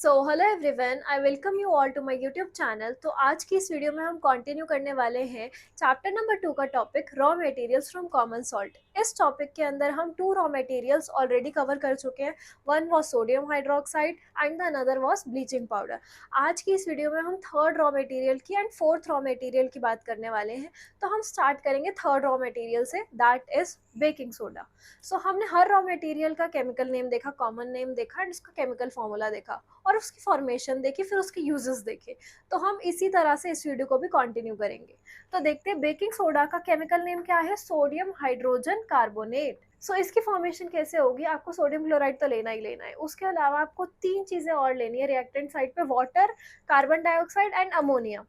So hello everyone, I welcome you all to my YouTube channel. तो आज की इस वीडियो में हम कंटिन्यू करने वाले हैं चैप्टर नंबर 2 का topic raw materials from common salt. इस टॉपिक के अंदर हम 2 रॉ मटेरियल्स ऑलरेडी कवर कर चुके हैं। One was sodium hydroxide and the another was bleaching powder. आज की इस वीडियो में हम थर्ड रॉ मटेरियल की एंड फोर्थ रॉ मटेरियल की बात करने वाले हैं। तो हम स्टार्ट करेंगे थर्ड रॉ मटेरियल से, दैट इज बेकिंग सोडा। सो हमने हर रॉ मटेरियल का केमिकल नेम देखा, कॉमन नेम देखा एंड उसका केमिकल फॉर्मूला देखा और उसकी फॉर्मेशन देखी, फिर उसके यूजेस देखे। तो हम इसी तरह से इस वीडियो को भी कंटिन्यू करेंगे। तो देखते हैं बेकिंग सोडा का केमिकल नेम क्या है, सोडियम हाइड्रोजन कार्बोनेट। सो इसकी फॉर्मेशन कैसे होगी, आपको सोडियम क्लोराइड तो लेना ही लेना है। उसके अलावा आपको 3 चीजें और लेनी है रिएक्टेंट साइड पे, water, carbon dioxide and ammonia.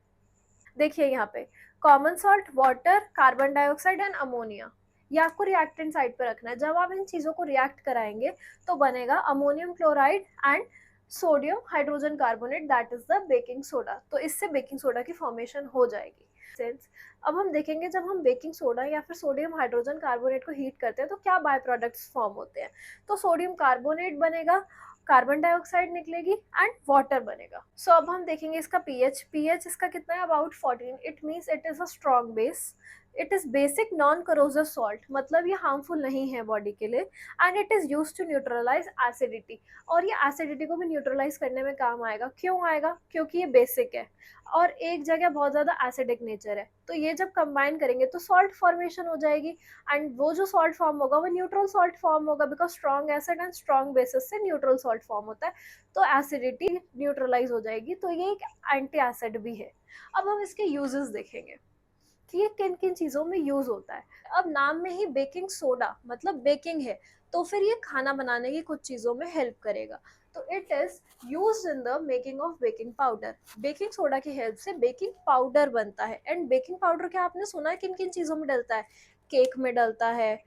देखिए यहाँ पे common salt, water, carbon dioxide and ammonia, ये आपको रिएक्टेंट साइड पे रखना है। जब आप इन चीज़ों को रिएक्ट कराएंगे तो बनेगा ammonium chloride and sodium hydrogen carbonate, that is the baking soda. तो इससे बेकिंग सोडा की फॉर्मेशन हो जाएगी। सेंस अब हम देखेंगे जब हम बेकिंग सोडा या फिर सोडियम हाइड्रोजन कार्बोनेट को हीट करते हैं तो क्या बाय प्रोडक्ट्स फॉर्म होते हैं। तो सोडियम कार्बोनेट बनेगा, कार्बन डाइऑक्साइड निकलेगी एंड वाटर बनेगा। सो अब हम देखेंगे इसका पीएच इसका कितना है, about 14। It means it is a strong base. It is basic non corrosive salt, मतलब ये हार्मफुल नहीं है बॉडी के लिए। And it is use to neutralize acidity, और ये एसिडिटी को भी न्यूट्रलाइज करने में काम आएगा। क्यों आएगा, क्योंकि ये बेसिक है और एक जगह बहुत ज़्यादा एसिडिक नेचर है। तो ये जब कंबाइन करेंगे तो सॉल्ट फॉर्मेशन हो जाएगी एंड वो जो सॉल्ट फॉर्म होगा वो न्यूट्रल सॉल्ट फॉर्म होगा, because strong acid and strong bases से न्यूट्रल सॉल्ट फॉर्म होता है। तो एसिडिटी न्यूट्रलाइज हो जाएगी, तो ये एक एंटी एसिड भी है। अब हम इसके यूजेस देखेंगे कि ये किन किन चीज़ों में यूज होता है। अब नाम में ही बेकिंग सोडा मतलब बेकिंग है, तो फिर ये खाना बनाने की कुछ चीज़ों में हेल्प करेगा। तो it is use in the making of baking powder. Baking soda की हेल्प से बेकिंग पाउडर बनता है। एंड बेकिंग पाउडर क्या आपने सुना है किन किन चीज़ों में डलता है, केक में डलता है,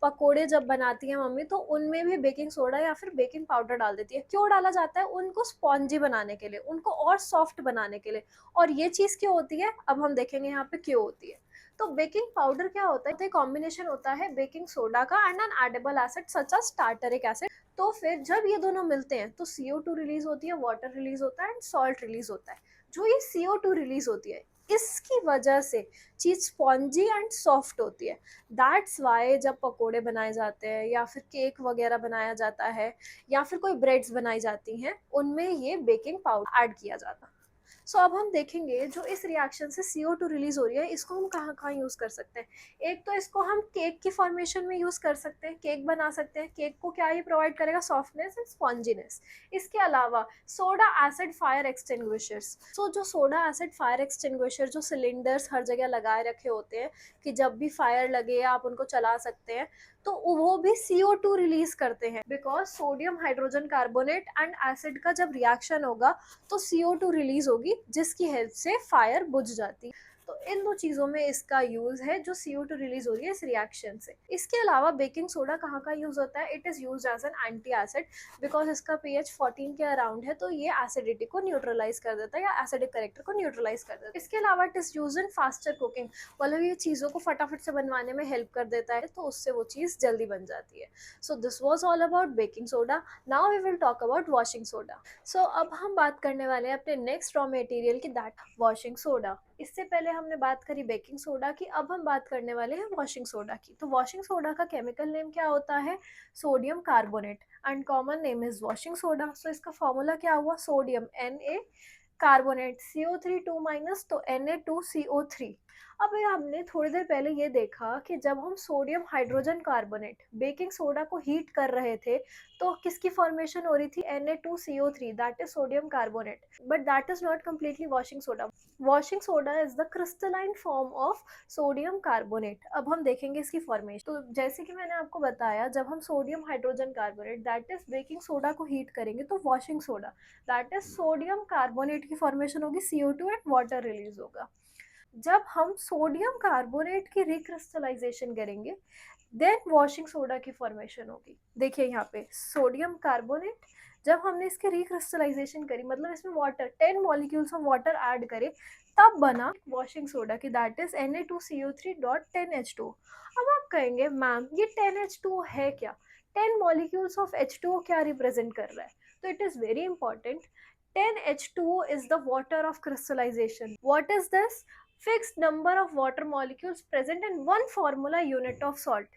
पकोड़े जब बनाती है मम्मी तो उनमें भी बेकिंग सोडा या फिर बेकिंग पाउडर डाल देती है। क्यों डाला जाता है, उनको स्पॉन्जी बनाने के लिए, उनको और सॉफ्ट बनाने के लिए। और ये चीज़ क्यों होती है अब हम देखेंगे यहाँ पे क्यों होती है। तो बेकिंग पाउडर क्या होता है, कॉम्बिनेशन होता है बेकिंग सोडा का and an edible acid such as tartaric acid. तो फिर जब ये दोनों मिलते हैं तो CO2 रिलीज होती है, वाटर रिलीज होता है एंड सॉल्ट रिलीज होता है। जो ये CO2 रिलीज होती है इसकी वजह से चीज़ स्पॉन्जी एंड सॉफ्ट होती है। दैट्स वाई जब पकोड़े बनाए जाते हैं या फिर केक वगैरह बनाया जाता है या फिर कोई ब्रेड्स बनाई जाती हैं उनमें ये बेकिंग पाउडर ऐड किया जाता है। सो अब हम देखेंगे जो इस रिएक्शन से CO2 रिलीज हो रही है इसको हम कहाँ कहाँ यूज़ कर सकते हैं। एक तो इसको हम केक की फॉर्मेशन में यूज़ कर सकते हैं, केक बना सकते हैं। केक को क्या ही प्रोवाइड करेगा, सॉफ्टनेस एंड स्पॉन्जीनेस। इसके अलावा सोडा एसिड फायर एक्सटिंग्विशर्स। सो जो सोडा एसिड फायर एक्सटिंग्विशर जो सिलेंडर्स हर जगह लगाए रखे होते हैं कि जब भी फायर लगे आप उनको चला सकते हैं, तो वो भी CO2 रिलीज करते हैं। Because sodium hydrogen carbonate and acid का जब रिएक्शन होगा तो CO2 रिलीज होगी जिसकी हेल्प से फायर बुझ जाती है। तो इन दो चीज़ों में इसका यूज़ है जो CO2 रिलीज हो रही है इस रिएक्शन से। इसके अलावा बेकिंग सोडा कहाँ का यूज़ होता है, it is use as an anti acid. Because इसका pH 14 के अराउंड है तो ये एसिडिटी को न्यूट्रलाइज कर देता है या एसिडिक करेक्टर को न्यूट्रलाइज कर देता है। इसके अलावा it is use in faster cooking, मतलब ये चीज़ों को फटाफट से बनवाने में हेल्प कर देता है तो उससे वो चीज़ जल्दी बन जाती है। So this was all about baking soda. Now we will talk about washing soda. So अब हम बात करने वाले हैं अपने नेक्स्ट रॉ मटेरियल की, दैट वॉशिंग सोडा। इससे पहले हमने बात करी बेकिंग सोडा की, अब हम बात करने वाले हैं वॉशिंग सोडा की। तो वॉशिंग सोडा का केमिकल नेम क्या होता है, sodium carbonate and common name is washing soda. So इसका फॉर्मूला क्या हुआ, sodium Na, carbonate CO3 2 minus तो Na2CO3। अब ये हमने थोड़ी देर पहले ये देखा कि जब हम sodium hydrogen carbonate baking soda को हीट कर रहे थे तो किसकी फॉर्मेशन हो रही थी, Na2CO3, that is sodium carbonate. But that is not completely washing soda. Washing soda is the crystalline form of sodium carbonate. अब हम देखेंगे इसकी फॉर्मेशन। तो जैसे कि मैंने आपको बताया जब हम sodium hydrogen carbonate that is baking soda को हीट करेंगे तो washing soda that is sodium carbonate की फॉर्मेशन होगी, CO2 एंड वाटर रिलीज होगा। जब हम सोडियम कार्बोनेट की रिक्रिस्टलाइजेशन करेंगे देन वॉशिंग सोडा की फॉर्मेशन होगी। देखिए यहाँ पे सोडियम कार्बोनेट जब हमने इसके रिक्रिस्टलाइजेशन करी, मतलब इसमें water 10 molecules of water add करे, तब बना वॉशिंग सोडा की, दैट इज Na2CO3.10H2। अब आप कहेंगे मैम ये 10H2 है क्या, 10 मॉलिक्यूल्स ऑफ H2O क्या रिप्रेजेंट कर रहा है। तो it is very important. 10H2O is the water of crystallization. What is this? Fixed number of water molecules present in one formula unit of salt.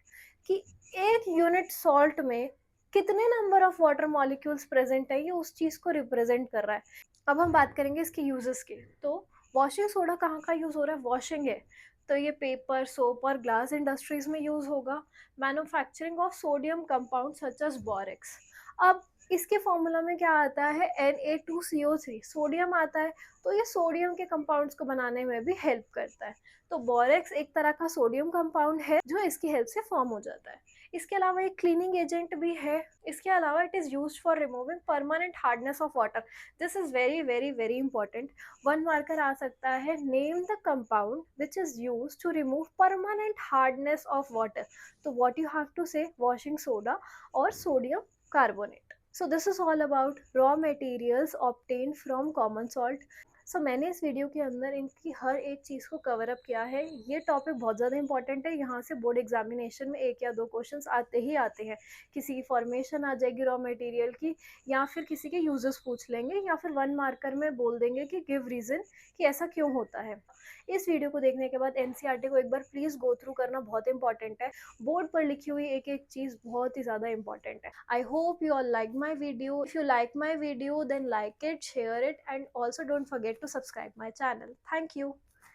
कि एक यूनिट सॉल्ट में कितने number of water molecules present है, ये उस चीज को represent कर रहा है. अब हम बात करेंगे इसके यूजेस की. तो वॉशिंग सोडा कहाँ का यूज हो रहा है? वॉशिंग है, तो ये पेपर, सोप और ग्लास इंडस्ट्रीज में यूज होगा. Manufacturing of sodium compound such as borax. अब इसके फॉर्मूला में क्या आता है? Na2CO3, सोडियम आता है. तो ये सोडियम के कंपाउंड्स को बनाने में भी हेल्प करता है. तो बोरेक्स एक तरह का सोडियम कंपाउंड है जो इसकी हेल्प से फॉर्म हो जाता है. इसके अलावा एक क्लीनिंग एजेंट भी है. इसके अलावा it is used for removing permanent hardness of water. This is very very very important. One marker आ सकता है, name the compound which is use to remove permanent hardness of water. तो what you have to say? Washing soda और sodium carbonate. So this is all about raw materials obtained from common salt. सो मैंने इस video के अंदर इनकी हर एक चीज़ को cover up किया है. ये टॉपिक बहुत ज़्यादा इंपॉर्टेंट है. यहाँ से बोर्ड एग्जामिनेशन में एक या दो क्वेश्चंस आते ही आते हैं. किसी की फॉर्मेशन आ जाएगी रॉ मटेरियल की, या फिर किसी के यूजेस पूछ लेंगे, या फिर वन मार्कर में बोल देंगे कि गिव रीज़न कि ऐसा क्यों होता है. इस वीडियो को देखने के बाद एनसीईआरटी को एक बार प्लीज़ गो थ्रू करना बहुत इंपॉर्टेंट है. बोर्ड पर लिखी हुई एक एक चीज़ बहुत ही ज़्यादा इंपॉर्टेंट है. I hope you all like my video. If you like my video, then like it, share it, and also don't forget to subscribe my channel. Thank you.